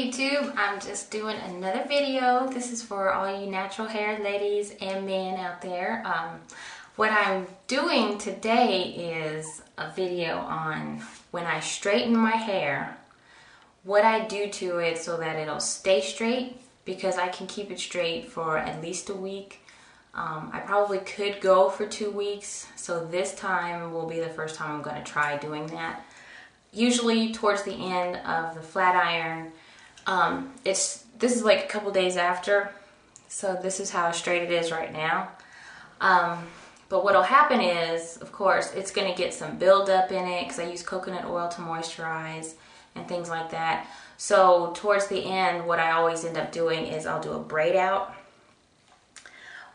YouTube, I'm just doing another video. This is for all you natural hair ladies and men out there. What I'm doing today is a video on when I straighten my hair, what I do to it so that it'll stay straight, because I can keep it straight for at least a week. I probably could go for 2 weeks, so this time will be the first time I'm going to try doing that. Usually towards the end of the flat iron, this is like a couple days after, so this is how straight it is right now. But what'll happen is, of course, it's going to get some buildup in it because I use coconut oil to moisturize and things like that. So towards the end, what I always end up doing is I'll do a braid out,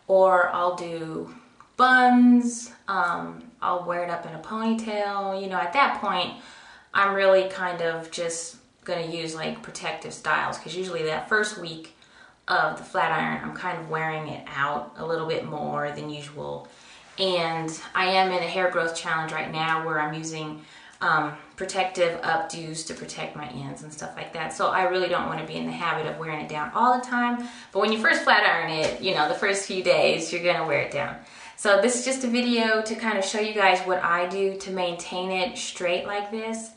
or I'll do buns. I'll wear it up in a ponytail. You know, at that point, I'm really kind of just going to use like protective styles, because usually that first week of the flat iron, I'm kind of wearing it out a little bit more than usual. And I am in a hair growth challenge right now where I'm using protective updos to protect my ends and stuff like that. So I really don't want to be in the habit of wearing it down all the time. But when you first flat iron it, you know, the first few days, you're going to wear it down. So this is just a video to kind of show you guys what I do to maintain it straight like this,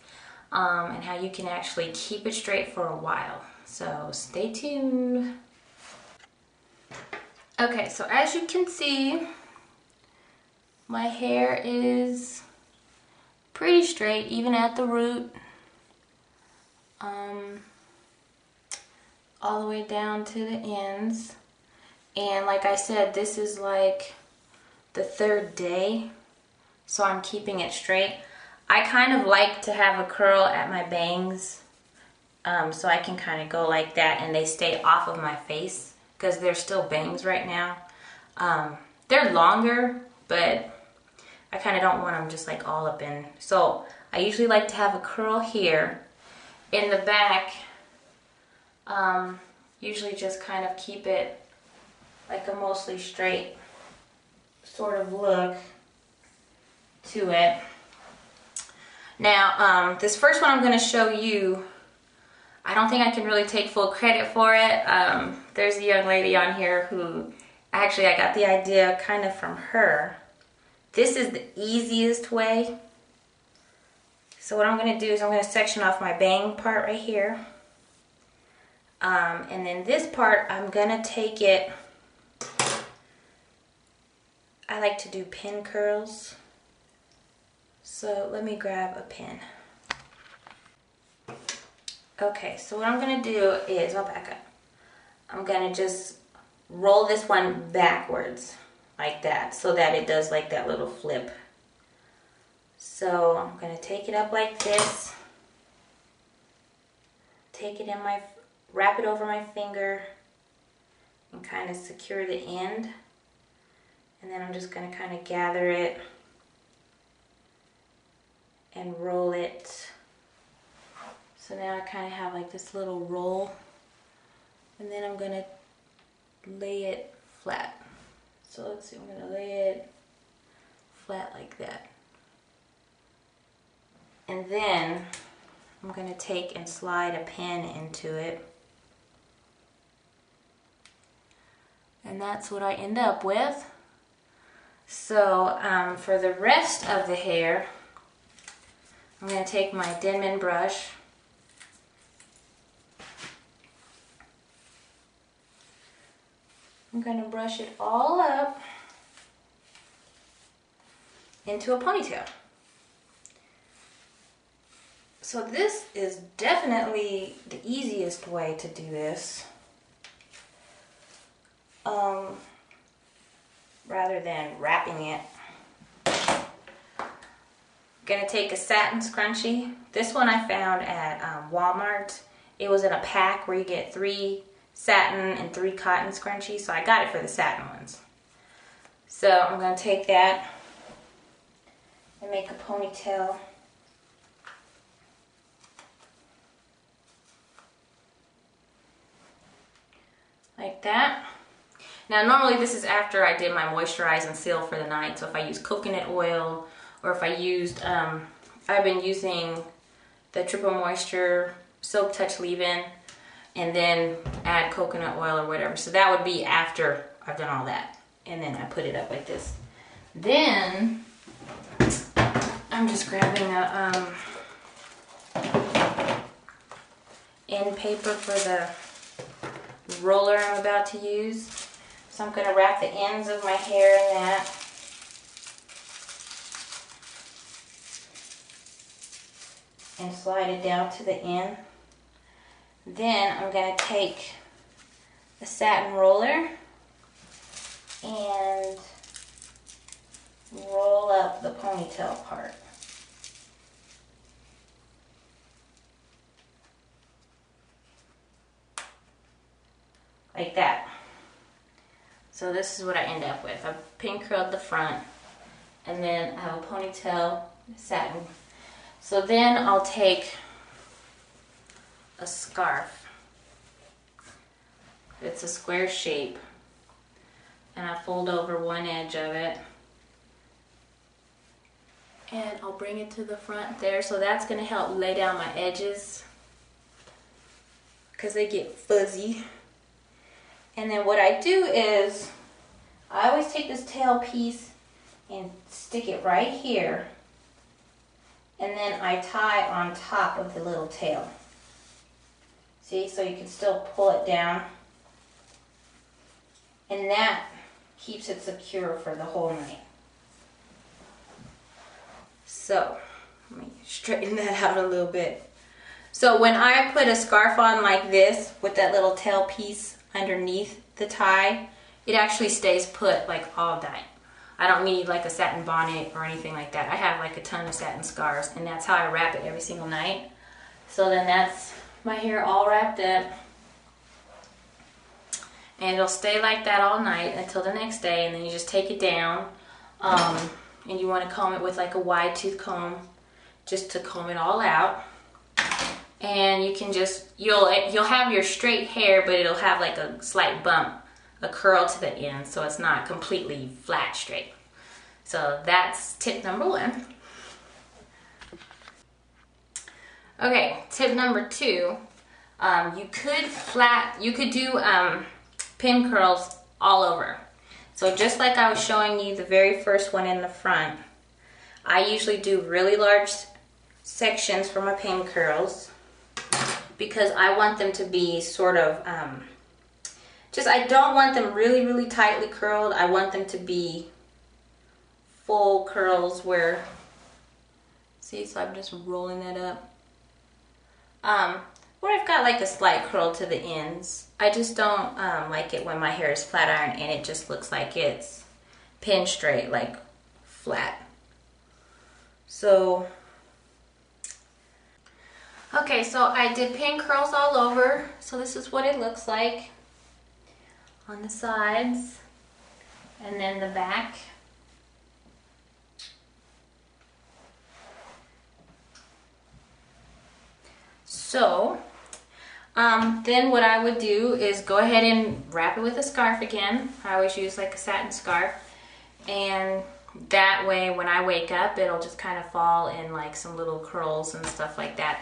and how you can actually keep it straight for a while. So stay tuned. Okay, so as you can see, my hair is pretty straight, even at the root, all the way down to the ends. And like I said, this is like the 3rd day, so I'm keeping it straight. I kind of like to have a curl at my bangs, so I can kind of go like that and they stay off of my face, because they're still bangs right now. They're longer, but I kind of don't want them just like all up in. So I usually like to have a curl here. In the back, usually just kind of keep it like a mostly straight sort of look to it. Now, this first one I'm going to show you, I don't think I can really take full credit for it. There's a young lady on here who, actually I got the idea kind of from her. This is the easiest way. So what I'm going to do is I'm going to section off my bang part right here. And then this part, I'm going to take it, I like to do pin curls. So let me grab a pin. Okay, so what I'm going to do is, I'll back up. I'm going to just roll this one backwards like that, so that it does like that little flip. So I'm going to take it up like this, take it in my, wrap it over my finger and kind of secure the end. And then I'm just going to kind of gather it and roll it. So now I kind of have like this little roll, and then I'm going to lay it flat. So let's see, I'm going to lay it flat like that. And then I'm going to take and slide a pin into it. And that's what I end up with. So for the rest of the hair, I'm going to take my Denman brush. I'm going to brush it all up into a ponytail. So this is definitely the easiest way to do this, rather than wrapping it. Gonna take a satin scrunchie. This one I found at Walmart. It was in a pack where you get 3 satin and 3 cotton scrunchies, so I got it for the satin ones. So I'm gonna take that and make a ponytail. Like that. Now normally this is after I did my moisturize and seal for the night, so if I use coconut oil, or if I used, I've been using the Triple Moisture Silk Touch Leave-In. and then add coconut oil or whatever. So that would be after I've done all that. And then I put it up like this. Then I'm just grabbing a end paper for the roller I'm about to use. So I'm going to wrap the ends of my hair in that. And slide it down to the end. Then I'm going to take a satin roller and roll up the ponytail part. Like that. So this is what I end up with. I've pin curled the front, and then I have a ponytail satin. So then I'll take a scarf. It's a square shape, and I fold over one edge of it, and I'll bring it to the front there. So that's going to help lay down my edges because they get fuzzy. And then what I do is I always take this tail piece and stick it right here, and then I tie on top of the little tail. See, so you can still pull it down, and that keeps it secure for the whole night. So let me straighten that out a little bit. So when I put a scarf on like this with that little tail piece underneath the tie, it actually stays put like all night. I don't need like a satin bonnet or anything like that. I have like a ton of satin scarves, and that's how I wrap it every single night. So then that's my hair all wrapped up, and it'll stay like that all night until the next day. And then you just take it down, and you want to comb it with like a wide tooth comb just to comb it all out. And you can just, you'll have your straight hair, but it'll have like a slight bump, a curl to the end, so it's not completely flat straight. So that's tip number 1. Okay, tip number 2, you could do pin curls all over. So just like I was showing you the very first one in the front, I usually do really large sections for my pin curls because I want them to be sort of, I don't want them really, really tightly curled. I want them to be full curls where, see, so I'm just rolling that up. Where I've got like a slight curl to the ends. I just don't like it when my hair is flat iron and it just looks like it's pin straight, like flat. So, okay, so I did pin curls all over. So this is what it looks like on the sides and then the back. So then what I would do is go ahead and wrap it with a scarf again. I always use like a satin scarf, and that way when I wake up it'll just kind of fall in like some little curls and stuff like that.